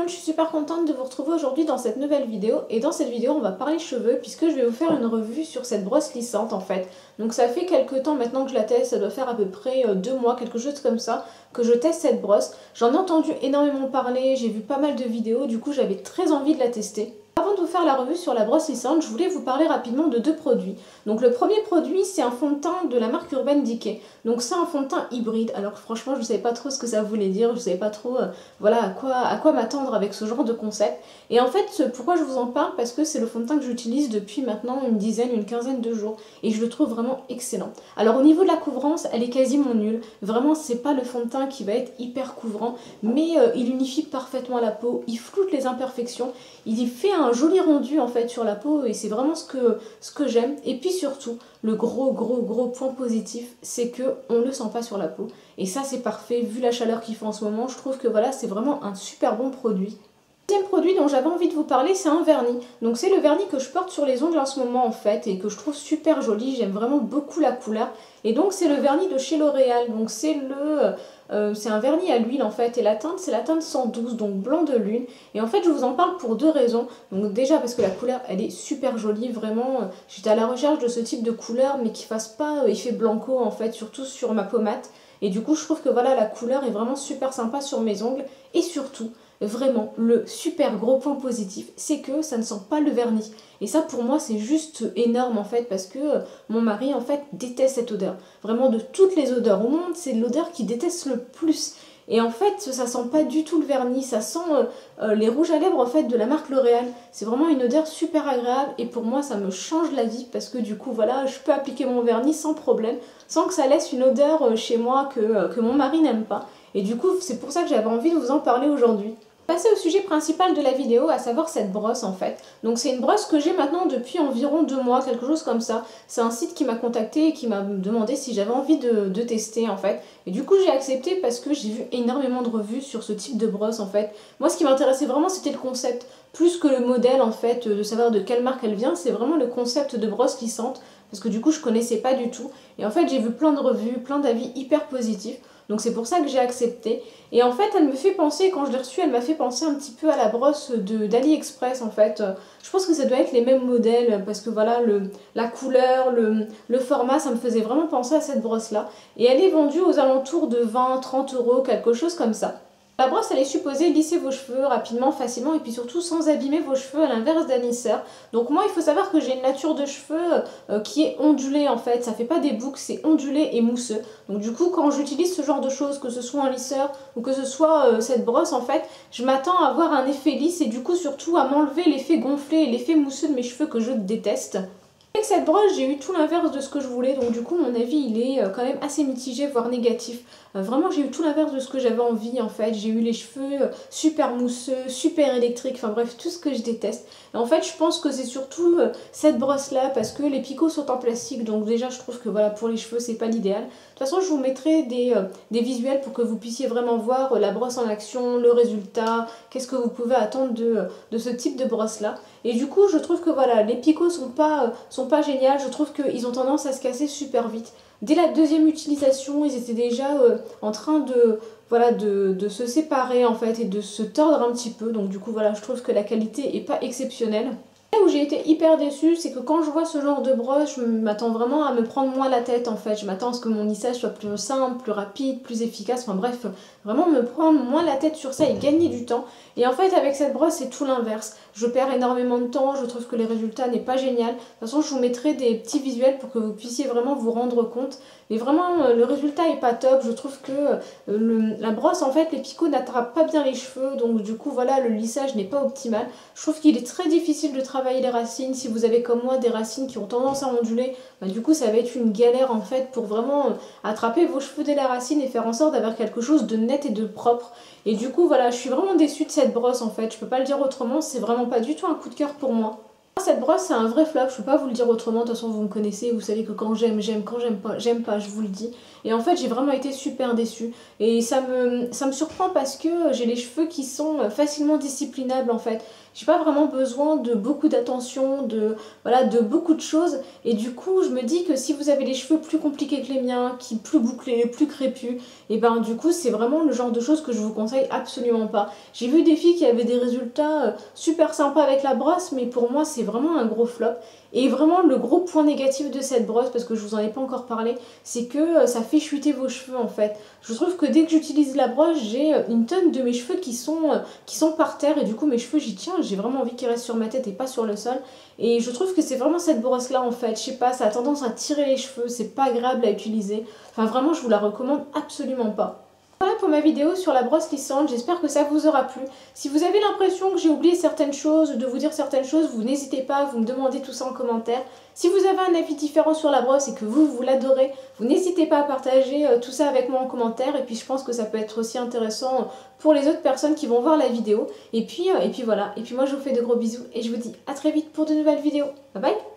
Je suis super contente de vous retrouver aujourd'hui dans cette nouvelle vidéo et dans cette vidéo on va parler cheveux puisque je vais vous faire une revue sur cette brosse lissante en fait. Donc ça fait quelques temps maintenant que je la teste, ça doit faire à peu près 2 mois, quelque chose comme ça, que je teste cette brosse. J'en ai entendu énormément parler, j'ai vu pas mal de vidéos, du coup j'avais très envie de la tester. Avant de vous faire la revue sur la brosse lissante, je voulais vous parler rapidement de deux produits. Donc le premier produit, c'est un fond de teint de la marque Urban Decay. Donc c'est un fond de teint hybride. Alors franchement, je ne savais pas trop ce que ça voulait dire, je ne savais pas trop voilà, à quoi m'attendre avec ce genre de concept. Et en fait, pourquoi je vous en parle? Parce que c'est le fond de teint que j'utilise depuis maintenant une quinzaine de jours. Et je le trouve vraiment excellent. Alors au niveau de la couvrance, elle est quasiment nulle. Vraiment, c'est pas le fond de teint qui va être hyper couvrant, mais il unifie parfaitement la peau, il floute les imperfections, il y fait un joli rendu en fait sur la peau et c'est vraiment ce que j'aime. Et puis surtout, le gros point positif, c'est que on le sent pas sur la peau. Et ça c'est parfait, vu la chaleur qu'il fait en ce moment, je trouve que voilà, c'est vraiment un super bon produit. Le deuxième produit dont j'avais envie de vous parler, c'est un vernis. Donc c'est le vernis que je porte sur les ongles en ce moment en fait et que je trouve super joli, j'aime vraiment beaucoup la couleur. Et donc c'est le vernis de chez L'Oréal, donc c'est un vernis à l'huile en fait, et la teinte c'est la teinte 112, donc blanc de lune. Et en fait je vous en parle pour deux raisons. Donc déjà parce que la couleur elle est super jolie, vraiment j'étais à la recherche de ce type de couleur mais qui fasse pas effet blanco en fait, surtout sur ma pommade. Et du coup je trouve que voilà, la couleur est vraiment super sympa sur mes ongles. Et surtout, vraiment, le super gros point positif, c'est que ça ne sent pas le vernis. Et ça pour moi c'est juste énorme en fait, parce que mon mari en fait déteste cette odeur. Vraiment, de toutes les odeurs au monde, c'est l'odeur qu'il déteste le plus. Et en fait ça sent pas du tout le vernis, ça sent les rouges à lèvres en fait de la marque L'Oréal. C'est vraiment une odeur super agréable et pour moi ça me change la vie, parce que du coup voilà, je peux appliquer mon vernis sans problème, sans que ça laisse une odeur chez moi que mon mari n'aime pas. Et du coup c'est pour ça que j'avais envie de vous en parler aujourd'hui. Passer au sujet principal de la vidéo, à savoir cette brosse en fait. Donc c'est une brosse que j'ai maintenant depuis environ 2 mois, quelque chose comme ça. C'est un site qui m'a contacté et qui m'a demandé si j'avais envie de tester en fait. Et du coup j'ai accepté parce que j'ai vu énormément de revues sur ce type de brosse en fait. Moi ce qui m'intéressait vraiment c'était le concept, plus que le modèle en fait, de savoir de quelle marque elle vient, c'est vraiment le concept de brosse lissante. Parce que du coup je connaissais pas du tout. Et en fait j'ai vu plein de revues, plein d'avis hyper positifs. Donc c'est pour ça que j'ai accepté. Et en fait elle me fait penser, quand je l'ai reçue, elle m'a fait penser un petit peu à la brosse d'AliExpress en fait. Je pense que ça doit être les mêmes modèles parce que voilà, la couleur, le format, ça me faisait vraiment penser à cette brosse là. Et elle est vendue aux alentours de 20-30 euros, quelque chose comme ça. La brosse elle est supposée lisser vos cheveux rapidement, facilement et puis surtout sans abîmer vos cheveux, à l'inverse d'un lisseur. Donc moi il faut savoir que j'ai une nature de cheveux qui est ondulée en fait, ça fait pas des boucles, c'est ondulé et mousseux. Donc du coup quand j'utilise ce genre de choses, que ce soit un lisseur ou que ce soit cette brosse en fait, je m'attends à avoir un effet lisse et du coup surtout à m'enlever l'effet gonflé et l'effet mousseux de mes cheveux que je déteste. Avec cette brosse, j'ai eu tout l'inverse de ce que je voulais, donc du coup mon avis il est quand même assez mitigé, voire négatif. Vraiment j'ai eu tout l'inverse de ce que j'avais envie en fait. J'ai eu les cheveux super mousseux, super électriques, enfin bref tout ce que je déteste. Et en fait je pense que c'est surtout cette brosse là, parce que les picots sont en plastique, donc déjà je trouve que voilà, pour les cheveux c'est pas l'idéal. De toute façon je vous mettrai des visuels pour que vous puissiez vraiment voir la brosse en action, le résultat, qu'est-ce que vous pouvez attendre de ce type de brosse là. Et du coup je trouve que voilà, les picots sont pas géniaux, je trouve qu'ils ont tendance à se casser super vite. Dès la deuxième utilisation, ils étaient déjà en train voilà, de se séparer en fait et de se tordre un petit peu. Donc du coup voilà, je trouve que la qualité est pas exceptionnelle. Là où j'ai été hyper déçue, c'est que quand je vois ce genre de brosse, je m'attends vraiment à me prendre moins la tête en fait. Je m'attends à ce que mon lissage soit plus simple, plus rapide, plus efficace, enfin bref, vraiment me prendre moins la tête sur ça et gagner du temps. Et en fait avec cette brosse c'est tout l'inverse. Je perds énormément de temps, je trouve que le résultat n'est pas génial. De toute façon je vous mettrai des petits visuels pour que vous puissiez vraiment vous rendre compte. Mais vraiment le résultat est pas top, je trouve que la brosse en fait, les picots n'attrapent pas bien les cheveux, donc du coup voilà, le lissage n'est pas optimal. Je trouve qu'il est très difficile de travailler les racines. Si vous avez comme moi des racines qui ont tendance à onduler, bah, du coup ça va être une galère en fait pour vraiment attraper vos cheveux dès la racine et faire en sorte d'avoir quelque chose de net et de propre. Et du coup voilà, je suis vraiment déçue de cette brosse en fait, je peux pas le dire autrement, c'est vraiment pas du tout un coup de cœur pour moi. Cette brosse c'est un vrai flop, je peux pas vous le dire autrement, de toute façon vous me connaissez, vous savez que quand j'aime, j'aime, quand j'aime pas, je vous le dis. et en fait j'ai vraiment été super déçue. Et ça me surprend parce que j'ai les cheveux qui sont facilement disciplinables en fait. J'ai pas vraiment besoin de beaucoup d'attention, voilà, de beaucoup de choses. Et du coup, je me dis que si vous avez les cheveux plus compliqués que les miens, qui plus bouclés, plus crépus, et ben du coup, c'est vraiment le genre de choses que je vous conseille absolument pas. J'ai vu des filles qui avaient des résultats super sympas avec la brosse, mais pour moi, c'est vraiment un gros flop. Et vraiment, le gros point négatif de cette brosse, parce que je vous en ai pas encore parlé, c'est que ça fait chuter vos cheveux en fait. Je trouve que dès que j'utilise la brosse, j'ai une tonne de mes cheveux qui sont par terre, et du coup mes cheveux j'y tiens, j'ai vraiment envie qu'ils restent sur ma tête et pas sur le sol. Et je trouve que c'est vraiment cette brosse là en fait, je sais pas, ça a tendance à tirer les cheveux, c'est pas agréable à utiliser. Enfin vraiment, je vous la recommande absolument pas. Voilà pour ma vidéo sur la brosse lissante, j'espère que ça vous aura plu. Si vous avez l'impression que j'ai oublié certaines choses, de vous dire certaines choses, vous n'hésitez pas, vous me demandez tout ça en commentaire. Si vous avez un avis différent sur la brosse et que vous l'adorez, vous n'hésitez pas à partager tout ça avec moi en commentaire. Et puis je pense que ça peut être aussi intéressant pour les autres personnes qui vont voir la vidéo. Et puis voilà, et puis moi je vous fais de gros bisous et je vous dis à très vite pour de nouvelles vidéos. Bye bye!